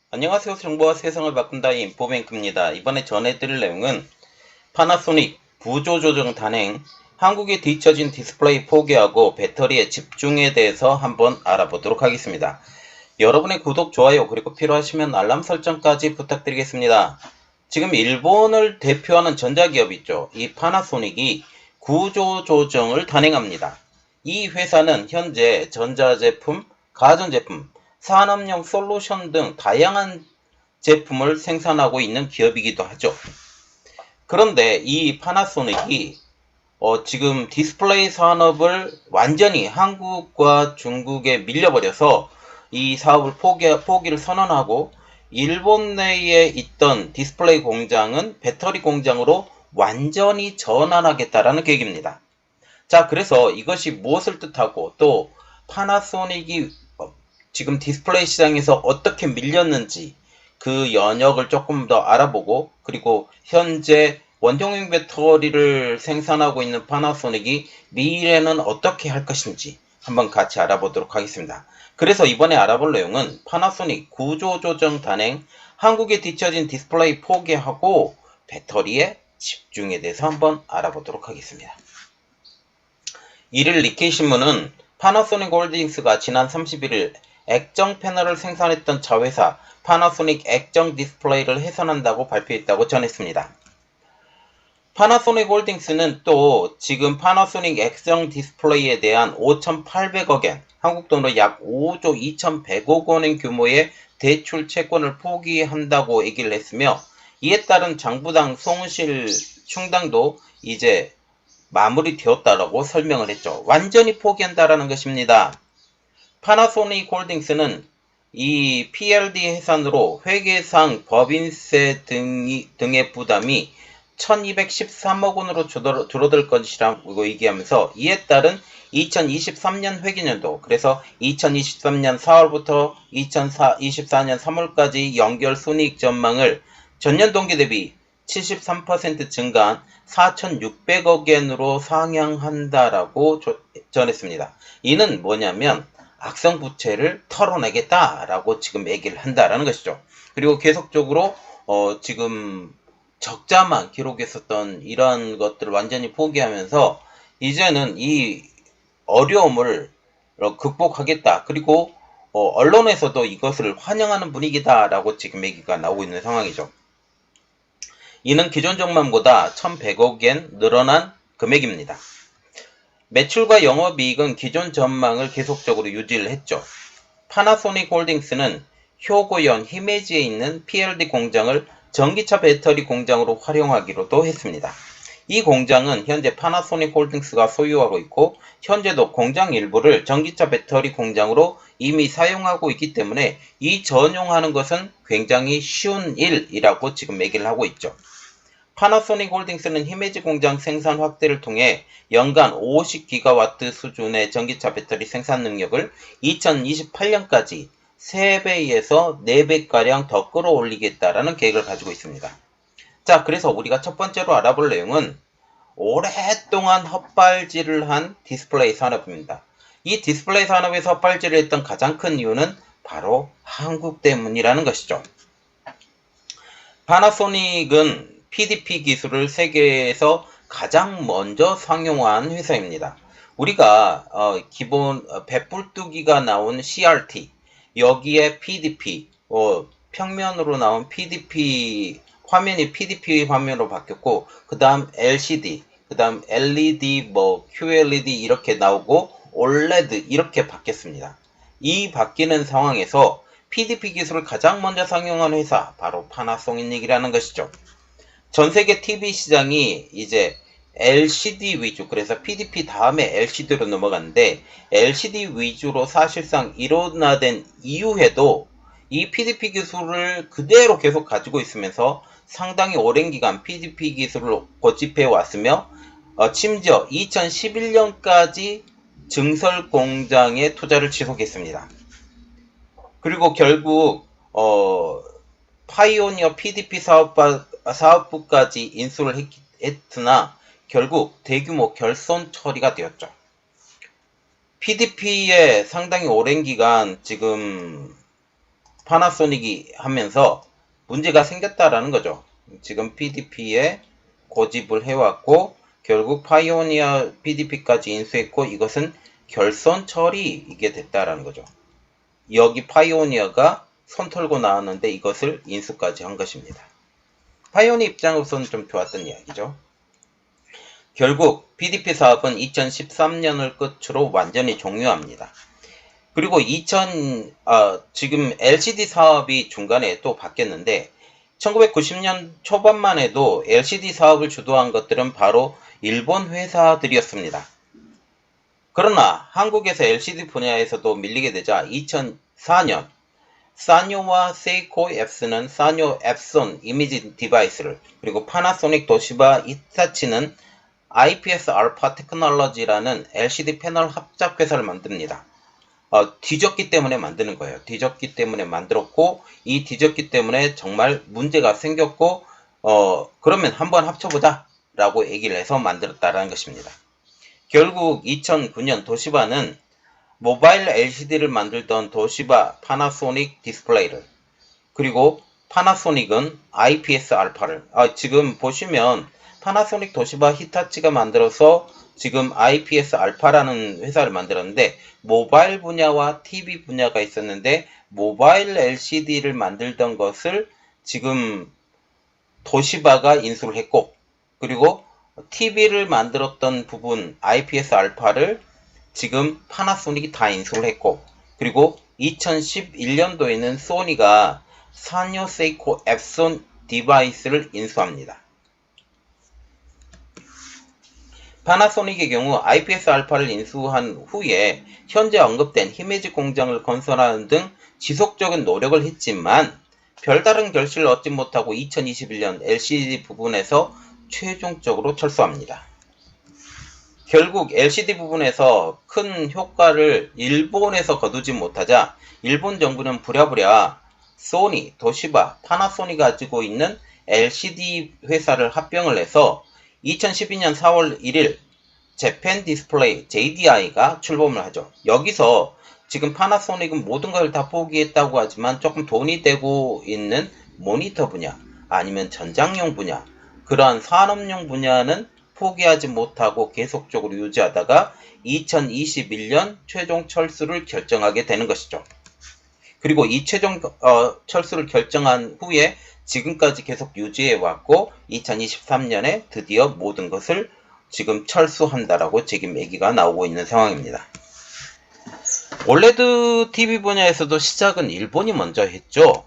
안녕하세요. 정보와 세상을 바꾼다 인포뱅크입니다. 이번에 전해드릴 내용은 파나소닉 구조조정 단행, 한국에 뒤처진 디스플레이 포기하고 배터리에 집중에 대해서 한번 알아보도록 하겠습니다. 여러분의 구독, 좋아요, 그리고 필요하시면 알람 설정까지 부탁드리겠습니다. 지금 일본을 대표하는 전자기업 있죠. 이 파나소닉이 구조조정을 단행합니다. 이 회사는 현재 전자제품, 가전제품, 산업용 솔루션 등 다양한 제품을 생산하고 있는 기업이기도 하죠. 그런데 이 파나소닉이 지금 디스플레이 산업을 완전히 한국과 중국에 밀려버려서 이 사업을 포기를 선언하고 일본 내에 있던 디스플레이 공장은 배터리 공장으로 완전히 전환하겠다라는 계획입니다. 자, 그래서 이것이 무엇을 뜻하고 또 파나소닉이 지금 디스플레이 시장에서 어떻게 밀렸는지 그 연역을 조금 더 알아보고, 그리고 현재 원통형 배터리를 생산하고 있는 파나소닉이 미래는 어떻게 할 것인지 한번 같이 알아보도록 하겠습니다. 그래서 이번에 알아볼 내용은 파나소닉 구조조정 단행, 한국에 뒤처진 디스플레이 포기하고 배터리에 집중에 대해서 한번 알아보도록 하겠습니다. 1일 니케이 신문은 파나소닉 홀딩스가 지난 31일 액정 패널을 생산했던 자회사 파나소닉 액정 디스플레이를 해산한다고 발표했다고 전했습니다. 파나소닉 홀딩스는 또 지금 파나소닉 액정 디스플레이에 대한 5,800억엔, 한국 돈으로 약 5조 2,100억 원의 규모의 대출 채권을 포기한다고 얘기를 했으며, 이에 따른 장부당 손실 충당도 이제 마무리되었다라고 설명을 했죠. 완전히 포기한다라는 것입니다. 파나소닉 홀딩스는 이 PLD 해산으로 회계상 법인세 등의 부담이 1213억 원으로 줄어들 것이라고 얘기하면서, 이에 따른 2023년 회계년도, 그래서 2023년 4월부터 2024년 3월까지 연결 순이익 전망을 전년 동기 대비 73% 증가한 4,600억엔으로 상향한다라고 전했습니다. 이는 뭐냐면 악성 부채를 털어내겠다라고 지금 얘기를 한다라는 것이죠. 그리고 계속적으로 지금 적자만 기록했었던 이런 것들을 완전히 포기하면서 이제는 이 어려움을 극복하겠다. 그리고 언론에서도 이것을 환영하는 분위기다라고 지금 얘기가 나오고 있는 상황이죠. 이는 기존 전망보다 1,100억엔 늘어난 금액입니다. 매출과 영업이익은 기존 전망을 계속적으로 유지를 했죠. 파나소닉 홀딩스는 효고현 히메지에 있는 PLD 공장을 전기차 배터리 공장으로 활용하기로도 했습니다. 이 공장은 현재 파나소닉 홀딩스가 소유하고 있고, 현재도 공장 일부를 전기차 배터리 공장으로 이미 사용하고 있기 때문에 이 전용하는 것은 굉장히 쉬운 일이라고 지금 얘기를 하고 있죠. 파나소닉 홀딩스는 히메지 공장 생산 확대를 통해 연간 50기가와트 수준의 전기차 배터리 생산 능력을 2028년까지 3배에서 4배가량 더 끌어올리겠다라는 계획을 가지고 있습니다. 자, 그래서 우리가 첫 번째로 알아볼 내용은 오랫동안 헛발질을 한 디스플레이 산업입니다. 이 디스플레이 산업에서 헛발질을 했던 가장 큰 이유는 바로 한국 때문이라는 것이죠. 파나소닉은 PDP 기술을 세계에서 가장 먼저 상용화한 회사입니다. 우리가 기본 배불뚝이가 나온 CRT, 여기에 PDP, 평면으로 나온 PDP 화면이 PDP 화면으로 바뀌었고, 그 다음 LCD, 그 다음 LED, QLED 이렇게 나오고 OLED 이렇게 바뀌었습니다. 이 바뀌는 상황에서 PDP 기술을 가장 먼저 상용한 회사, 바로 파나소닉이라는 것이죠. 전 세계 TV 시장이 이제 LCD 위주, 그래서 PDP 다음에 LCD로 넘어갔는데, LCD 위주로 사실상 일원화된 이후에도 이 PDP 기술을 그대로 계속 가지고 있으면서 상당히 오랜 기간 PDP 기술을 고집해 왔으며, 심지어 2011년까지 증설 공장에 투자를 지속했습니다. 그리고 결국 파이오니어 PDP 사업부까지 인수를 했으나 결국 대규모 결손 처리가 되었죠. PDP에 상당히 오랜 기간 지금 파나소닉이 하면서 문제가 생겼다라는 거죠. 지금 PDP에 고집을 해왔고 결국 파이오니어 PDP까지 인수했고 이것은 결손 처리이게 됐다라는 거죠. 여기 파이오니어가 손 털고 나왔는데 이것을 인수까지 한 것입니다. 파이오니어 입장으로서는 좀 좋았던 이야기죠. 결국 PDP 사업은 2013년을 끝으로 완전히 종료합니다. 그리고 지금 LCD 사업이 중간에 또 바뀌었는데 1990년 초반만 해도 LCD 사업을 주도한 것들은 바로 일본 회사들이었습니다. 그러나 한국에서 LCD 분야에서도 밀리게 되자 2004년 사뇨와 세이코 앱스는 사뇨 앱손 이미지 디바이스를 그리고 파나소닉 도시바 히타치는 IPS 알파 테크놀로지라는 LCD 패널 합작 회사를 만듭니다. 뒤졌기 때문에 만드는 거예요. 뒤졌기 때문에 만들었고 이 뒤졌기 때문에 정말 문제가 생겼고 그러면 한번 합쳐보자 라고 얘기를 해서 만들었다라는 것입니다. 결국 2009년 도시바는 모바일 LCD를 만들던 도시바 파나소닉 디스플레이를 그리고 파나소닉은 IPS 알파를 지금 보시면 파나소닉 도시바 히타치가 만들어서 지금 IPS 알파라는 회사를 만들었는데 모바일 분야와 TV 분야가 있었는데 모바일 LCD를 만들던 것을 지금 도시바가 인수를 했고 그리고 TV를 만들었던 부분 IPS 알파를 지금 파나소닉이 다 인수를 했고 그리고 2011년도에는 소니가 사뇨 세이코 앱손 디바이스를 인수합니다. 파나소닉의 경우 IPS 알파를 인수한 후에 현재 언급된 히메지 공장을 건설하는 등 지속적인 노력을 했지만 별다른 결실을 얻지 못하고 2021년 LCD 부분에서 최종적으로 철수합니다. 결국 LCD 부분에서 큰 효과를 일본에서 거두지 못하자 일본 정부는 부랴부랴 소니, 도시바, 파나소닉이 가지고 있는 LCD 회사를 합병을 해서 2012년 4월 1일 재팬 디스플레이 JDI가 출범을 하죠. 여기서 지금 파나소닉은 모든 걸 다 포기했다고 하지만 조금 돈이 되고 있는 모니터 분야 아니면 전장용 분야 그러한 산업용 분야는 포기하지 못하고 계속적으로 유지하다가 2021년 최종 철수를 결정하게 되는 것이죠. 그리고 이 최종 철수를 결정한 후에 지금까지 계속 유지해 왔고 2023년에 드디어 모든 것을 지금 철수한다라고 지금 얘기가 나오고 있는 상황입니다. 올레드 TV 분야에서도 시작은 일본이 먼저 했죠.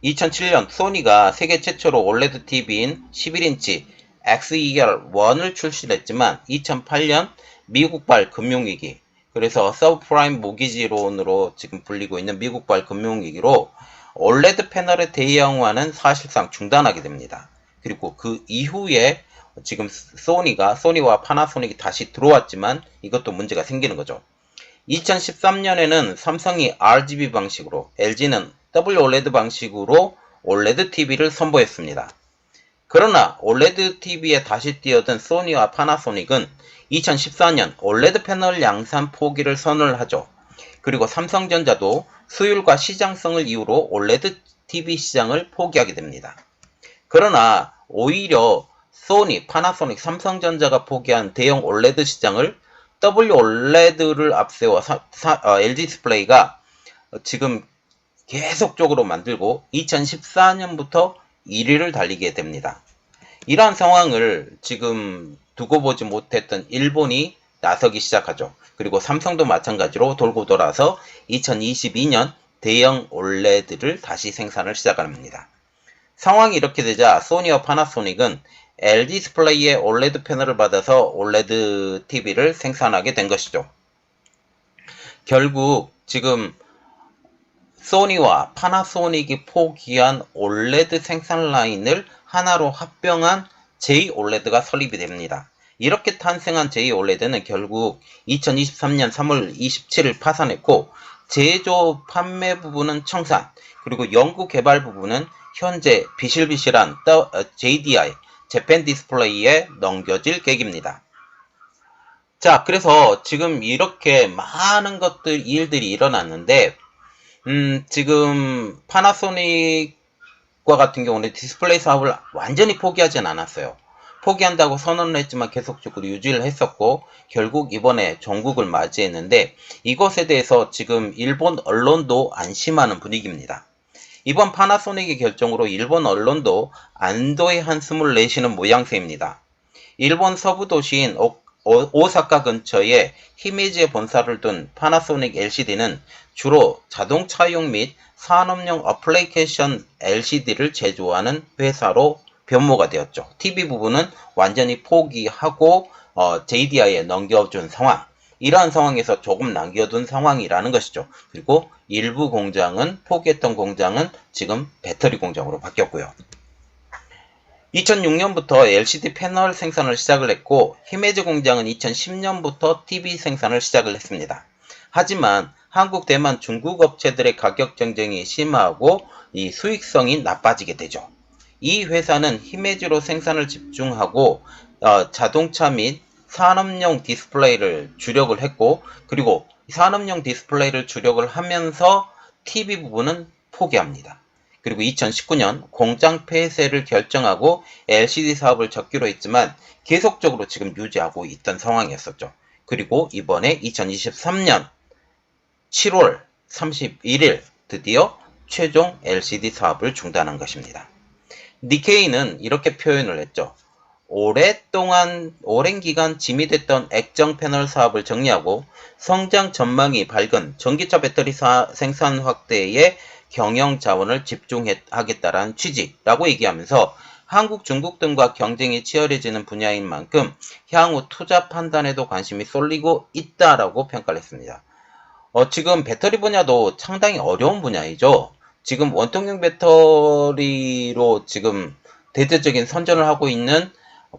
2007년 소니가 세계 최초로 올레드 TV인 11인치 XER1을 출시했지만 2008년 미국발 금융위기 그래서 서브프라임 모기지론으로 지금 불리고 있는 미국발 금융위기로 올레드 패널의 대형화는 사실상 중단하게 됩니다. 그리고 그 이후에 지금 소니와 파나소닉이 다시 들어왔지만 이것도 문제가 생기는 거죠. 2013년에는 삼성이 RGB 방식으로 LG는 WOLED 방식으로 OLED TV를 선보였습니다. 그러나 OLED TV에 다시 뛰어든 소니와 파나소닉은 2014년 OLED 패널 양산 포기를 선언을 하죠. 그리고 삼성전자도 수율과 시장성을 이유로 OLED TV 시장을 포기하게 됩니다. 그러나 오히려 소니, 파나소닉, 삼성전자가 포기한 대형 OLED 시장을 WOLED를 앞세워 LG 디스플레이가 지금 계속적으로 만들고 2014년부터 1위를 달리게 됩니다. 이러한 상황을 지금 두고 보지 못했던 일본이 나서기 시작하죠. 그리고 삼성도 마찬가지로 돌고 돌아서 2022년 대형 OLED를 다시 생산을 시작합니다. 상황이 이렇게 되자 소니와 파나소닉은 LG 디스플레이의 OLED 패널을 받아서 OLED TV를 생산하게 된 것이죠. 결국 지금 소니와 파나소닉이 포기한 OLED 생산 라인을 하나로 합병한 J-OLED가 설립이 됩니다. 이렇게 탄생한 J-OLED는 결국 2023년 3월 27일 파산했고 제조 판매 부분은 청산 그리고 연구 개발 부분은 현재 비실비실한 JDI 재팬 디스플레이에 넘겨질 계획입니다. 자, 그래서 지금 이렇게 많은 일들이 일어났는데 지금 파나소닉과 같은 경우는 디스플레이 사업을 완전히 포기하진 않았어요. 포기한다고 선언을 했지만 계속적으로 유지를 했었고, 결국 이번에 종국을 맞이했는데, 이것에 대해서 지금 일본 언론도 안심하는 분위기입니다. 이번 파나소닉의 결정으로 일본 언론도 안도의 한숨을 내쉬는 모양새입니다. 일본 서부 도시인 오사카 근처에 히메지에 본사를 둔 파나소닉 LCD는 주로 자동차용 및 산업용 어플리케이션 LCD를 제조하는 회사로 변모가 되었죠. TV 부분은 완전히 포기하고 JDI에 넘겨준 상황. 이러한 상황에서 조금 남겨둔 상황이라는 것이죠. 그리고 일부 공장은 포기했던 공장은 지금 배터리 공장으로 바뀌었고요. 2006년부터 LCD 패널 생산을 시작을 했고 히메즈 공장은 2010년부터 TV 생산을 시작을 했습니다. 하지만 한국, 대만, 중국 업체들의 가격 경쟁이 심하고 이 수익성이 나빠지게 되죠. 이 회사는 히메즈로 생산을 집중하고 자동차 및 산업용 디스플레이를 주력을 했고, 그리고 산업용 디스플레이를 주력을 하면서 TV 부분은 포기합니다. 그리고 2019년 공장 폐쇄를 결정하고 LCD 사업을 접기로 했지만 계속적으로 지금 유지하고 있던 상황이었었죠. 그리고 이번에 2023년 7월 31일 드디어 최종 LCD 사업을 중단한 것입니다. 니케이는 이렇게 표현을 했죠. 오랜 기간 짐이 됐던 액정 패널 사업을 정리하고 성장 전망이 밝은 전기차 배터리 생산 확대에 경영 자원을 집중하겠다라는 취지라고 얘기하면서 한국, 중국 등과 경쟁이 치열해지는 분야인 만큼 향후 투자 판단에도 관심이 쏠리고 있다라고 평가를 했습니다. 지금 배터리 분야도 상당히 어려운 분야이죠. 지금 원통형 배터리로 지금 대대적인 선전을 하고 있는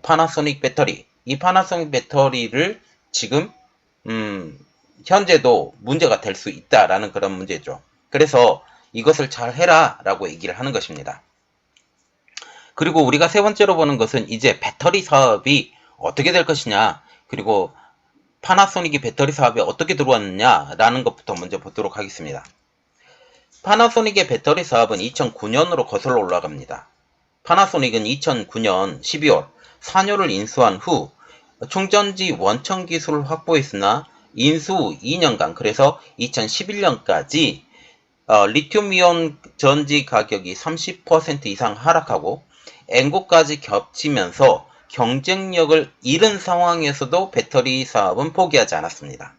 파나소닉 배터리. 이 파나소닉 배터리를 지금 현재도 문제가 될 수 있다라는 그런 문제죠. 그래서 이것을 잘 해라 라고 얘기를 하는 것입니다. 그리고 우리가 세 번째로 보는 것은 이제 배터리 사업이 어떻게 될 것이냐, 그리고 파나소닉이 배터리 사업에 어떻게 들어왔느냐 라는 것부터 먼저 보도록 하겠습니다. 파나소닉의 배터리 사업은 2009년으로 거슬러 올라갑니다. 파나소닉은 2009년 12월 산요를 인수한 후 충전지 원천 기술을 확보했으나 인수 후 2년간, 그래서 2011년까지 리튬이온 전지 가격이 30% 이상 하락하고 엔고까지 겹치면서 경쟁력을 잃은 상황에서도 배터리 사업은 포기하지 않았습니다.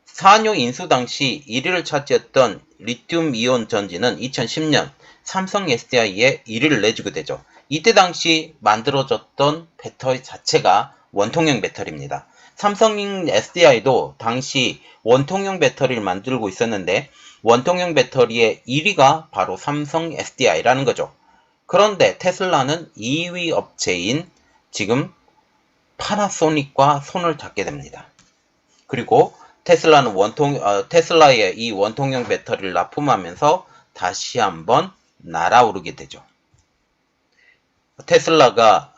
산요 인수 당시 1위를 차지했던 리튬이온 전지는 2010년 삼성 SDI에 1위를 내주게 되죠. 이때 당시 만들어졌던 배터리 자체가 원통형 배터리입니다. 삼성 SDI도 당시 원통형 배터리를 만들고 있었는데 원통형 배터리의 1위가 바로 삼성 SDI라는 거죠. 그런데 테슬라는 2위 업체인 지금 파나소닉과 손을 잡게 됩니다. 그리고 테슬라는 테슬라의 이 원통형 배터리를 납품하면서 다시 한번 날아오르게 되죠. 테슬라가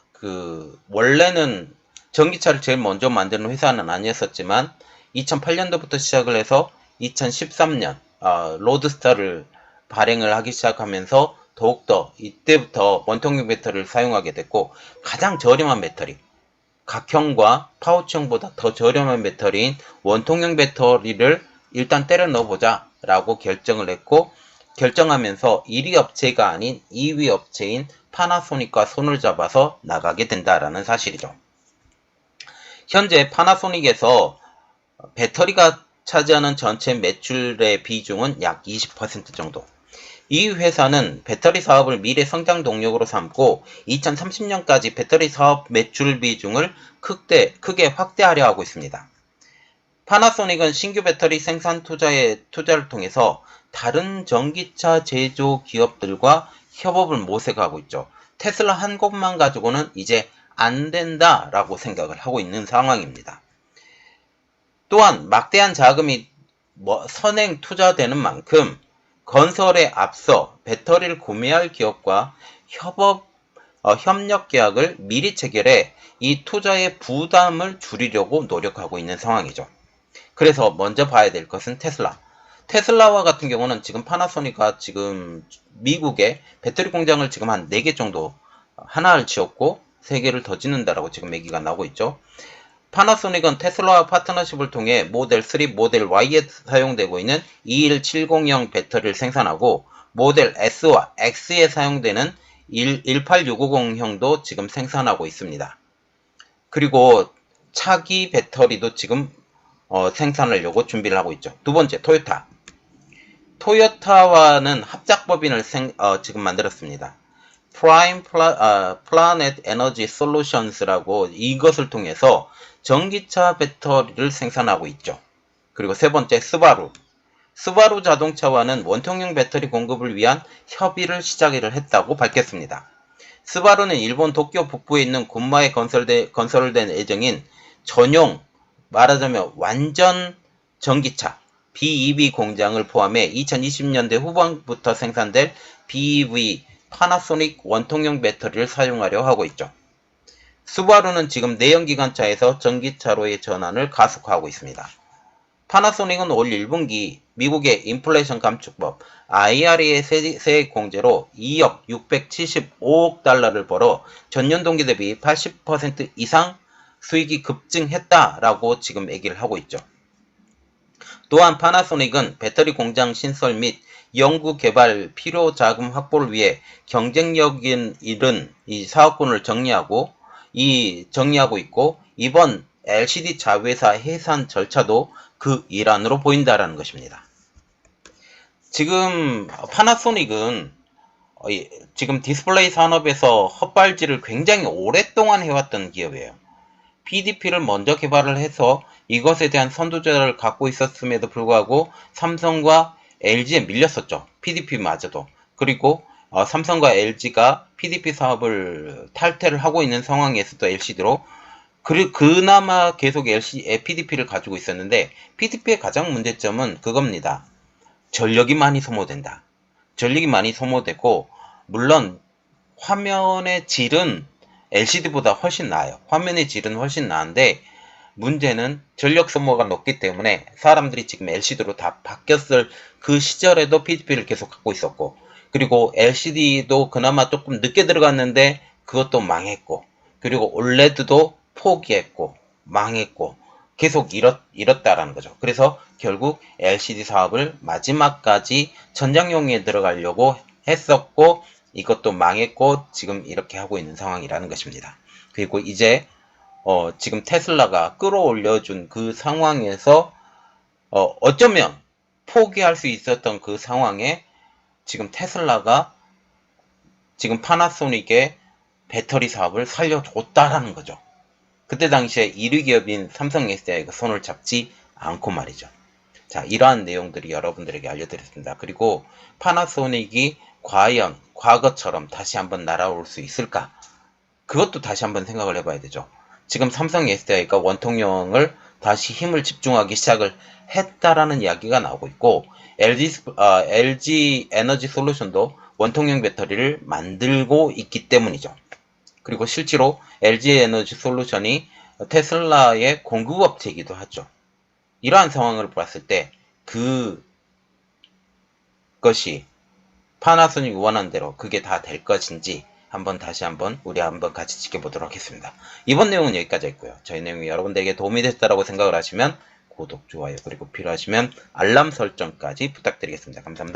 원래는 전기차를 제일 먼저 만드는 회사는 아니었었지만 2008년도부터 시작을 해서 2013년 로드스타를 발행을 하기 시작하면서 더욱더 이때부터 원통형 배터리를 사용하게 됐고, 가장 저렴한 배터리, 각형과 파우치형보다 더 저렴한 배터리인 원통형 배터리를 일단 때려 넣어보자 라고 결정을 했고, 결정하면서 1위 업체가 아닌 2위 업체인 파나소닉과 손을 잡아서 나가게 된다라는 사실이죠. 현재 파나소닉에서 배터리가 차지하는 전체 매출의 비중은 약 20% 정도. 이 회사는 배터리 사업을 미래 성장 동력으로 삼고 2030년까지 배터리 사업 매출 비중을 크게 확대하려 하고 있습니다. 파나소닉은 신규 배터리 생산 투자를 통해서 다른 전기차 제조 기업들과 협업을 모색하고 있죠. 테슬라 한 곳만 가지고는 이제 안 된다라고 생각을 하고 있는 상황입니다. 또한 막대한 자금이 선행 투자되는 만큼 건설에 앞서 배터리를 구매할 기업과 협력 계약을 미리 체결해 이 투자의 부담을 줄이려고 노력하고 있는 상황이죠. 그래서 먼저 봐야 될 것은 테슬라. 테슬라와 같은 경우는 지금 파나소닉가 지금 미국에 배터리 공장을 지금 한 4개 정도 하나를 지었고 3개를 더 짓는다라고 지금 얘기가 나오고 있죠. 파나소닉은 테슬라와 파트너십을 통해 모델 3, 모델 Y에 사용되고 있는 21700 배터리를 생산하고 모델 S와 X에 사용되는 18650형도 지금 생산하고 있습니다. 그리고 차기 배터리도 지금 생산하려고 준비를 하고 있죠. 두 번째, 토요타. 토요타와는 합작법인을 지금 만들었습니다. 프라임 플라넷 에너지 솔루션스라고 이것을 통해서 전기차 배터리를 생산하고 있죠. 그리고 세 번째, 스바루 자동차와는 원통형 배터리 공급을 위한 협의를 시작을 했다고 밝혔습니다. 스바루는 일본 도쿄 북부에 있는 군마에 건설된 예정인 전용, 말하자면 완전 전기차 BEV 공장을 포함해 2020년대 후반부터 생산될 BEV 파나소닉 원통형 배터리를 사용하려 하고 있죠. 스바루는 지금 내연기관차에서 전기차로의 전환을 가속화하고 있습니다. 파나소닉은 올 1분기 미국의 인플레이션 감축법 IRA의 세액 공제로 2억 675억 달러를 벌어 전년 동기 대비 80% 이상 수익이 급증했다라고 지금 얘기를 하고 있죠. 또한 파나소닉은 배터리 공장 신설 및 연구 개발 필요 자금 확보를 위해 경쟁력인 이른 이 사업군을 정리하고 있고 이번 LCD 자회사 해산 절차도 그 일환으로 보인다라는 것입니다. 지금 파나소닉은 지금 디스플레이 산업에서 헛발질을 굉장히 오랫동안 해왔던 기업이에요. PDP를 먼저 개발을 해서 이것에 대한 선두주자를 갖고 있었음에도 불구하고 삼성과 LG에 밀렸었죠. PDP마저도. 그리고 삼성과 LG가 PDP 사업을 탈퇴를 하고 있는 상황에서도 LCD로 그나마 계속 PDP를 가지고 있었는데 PDP의 가장 문제점은 그겁니다. 전력이 많이 소모된다. 전력이 많이 소모되고 물론 화면의 질은 LCD보다 훨씬 나아요. 화면의 질은 훨씬 나은데 문제는 전력 소모가 높기 때문에 사람들이 지금 LCD로 다 바뀌었을 그 시절에도 PDP를 계속 갖고 있었고 그리고 LCD도 그나마 조금 늦게 들어갔는데 그것도 망했고 그리고 OLED도 포기했고 망했고 계속 이렇다라는 거죠. 그래서 결국 LCD 사업을 마지막까지 전장용에 들어가려고 했었고 이것도 망했고 지금 이렇게 하고 있는 상황이라는 것입니다. 그리고 이제 지금 테슬라가 끌어올려준 그 상황에서 어쩌면 포기할 수 있었던 그 상황에 지금 테슬라가 지금 파나소닉의 배터리 사업을 살려줬다라는 거죠. 그때 당시에 1위 기업인 삼성 SDI가 손을 잡지 않고 말이죠. 자, 이러한 내용들이 여러분들에게 알려드렸습니다. 그리고 파나소닉이 과연 과거처럼 다시 한번 날아올 수 있을까? 그것도 다시 한번 생각을 해봐야 되죠. 지금 삼성 SDI가 원통형을 다시 힘을 집중하기 시작을 했다라는 이야기가 나오고 있고 LG 에너지 솔루션도 원통형 배터리를 만들고 있기 때문이죠. 그리고 실제로 LG 에너지 솔루션이 테슬라의 공급업체이기도 하죠. 이러한 상황을 봤을 때 그것이 파나소닉이 원하는 대로 그게 다 될 것인지 다시 한번 우리 같이 지켜보도록 하겠습니다. 이번 내용은 여기까지 했고요. 저희 내용이 여러분들에게 도움이 됐다고 생각을 하시면 구독, 좋아요, 그리고 필요하시면 알람 설정까지 부탁드리겠습니다. 감사합니다.